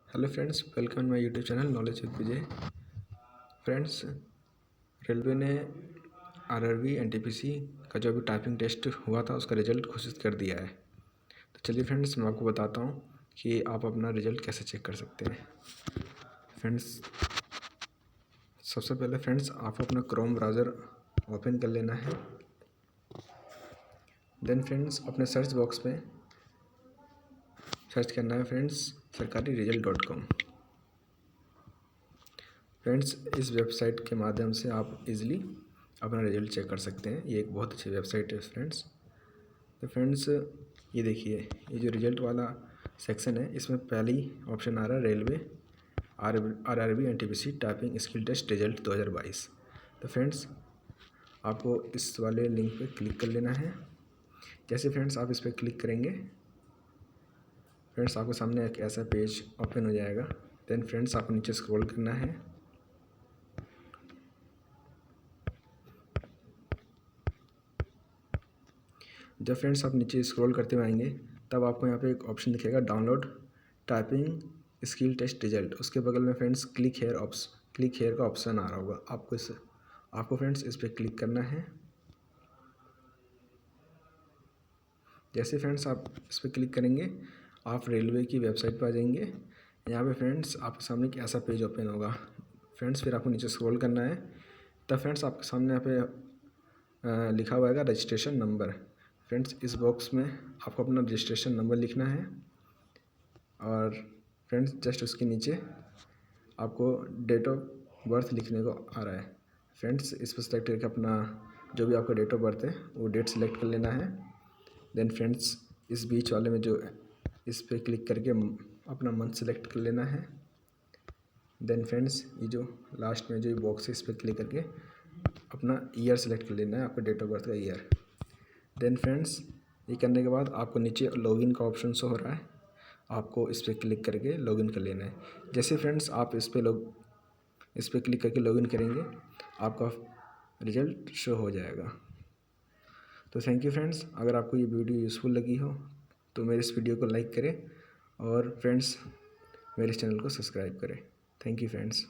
Hello friends, welcome my YouTube channel knowledge with Vijay. Friends, railway ने RRB NTPC का जो भी typing test हुआ था उसका रिजल्ट घोषित कर दिया है। तो चलिए फ्रेंड्स, मैं आपको बताता हूँ कि आप अपना रिजल्ट कैसे चेक कर सकते हैं। फ्रेंड्स, सबसे पहले फ्रेंड्स आपको अपना क्रोम ब्राउज़र ओपन कर लेना है। देन फ्रेंड्स अपने सर्च बॉक्स में सर्च करना है फ्रेंड्स sarkari-result.com। फ्रेंड्स, इस वेबसाइट के माध्यम से आप इजीली अपना रिजल्ट चेक कर सकते हैं। ये एक बहुत अच्छी वेबसाइट है फ्रेंड्स। तो फ्रेंड्स, ये देखिए, ये जो रिजल्ट वाला सेक्शन है इसमें पहली ऑप्शन आ रहा है railway RRB NTPC typing skill test result 2022। तो फ्रेंड्स, आपको इस वाले लिंक पे क्लिक कर लेना है। जैसे फ्रेंड्स आप इस पर क्लिक करेंगे, फ्रेंड्स आपको सामने एक ऐसा पेज ओपन हो जाएगा। देन फ्रेंड्स आपको नीचे स्क्रॉल करना है। जब फ्रेंड्स आप नीचे स्क्रॉल करते हुए आएंगे तब आपको यहाँ पे एक ऑप्शन दिखेगा download typing skill test result. उसके बगल में फ्रेंड्स क्लिक हेयर का ऑप्शन आ रहा होगा। आपको फ्रेंड्स इस पर क्लिक करना है। जैसे फ्रेंड्स आप इस पर क्लिक करेंगे आप रेलवे की वेबसाइट पर आ जाएंगे। यहाँ पे फ्रेंड्स आपके सामने एक ऐसा पेज ओपन होगा। फ्रेंड्स फिर आपको नीचे स्क्रॉल करना है। तब फ्रेंड्स आपके सामने यहाँ पे लिखा हुआ है रजिस्ट्रेशन नंबर। फ्रेंड्स इस बॉक्स में आपको अपना रजिस्ट्रेशन नंबर लिखना है और फ्रेंड्स जस्ट उसके नीचे आपको डेट ऑफ बर्थ लिखने को आ रहा है। फ्रेंड्स इस पर सेलेक्ट करके अपना जो भी आपका डेट ऑफ बर्थ है वो डेट सेलेक्ट कर लेना है। देन फ्रेंड्स इस बीच वाले में जो इस पर क्लिक करके अपना मंथ सेलेक्ट कर लेना है। देन फ्रेंड्स ये जो लास्ट में जो बॉक्स है इस पर क्लिक करके अपना ईयर सेलेक्ट कर लेना है, आपका डेट ऑफ बर्थ का ईयर। देन फ्रेंड्स ये करने के बाद आपको नीचे लॉगिन का ऑप्शन शो हो रहा है, आपको इस पर क्लिक करके लॉगिन कर लेना है। जैसे फ्रेंड्स आप इस पर क्लिक करके लॉगिन करेंगे आपका रिजल्ट शो हो जाएगा। तो थैंक यू फ्रेंड्स, अगर आपको ये वीडियो यूज़फुल लगी हो तो मेरे इस वीडियो को लाइक करें और फ्रेंड्स मेरे चैनल को सब्सक्राइब करें। Thank you friends.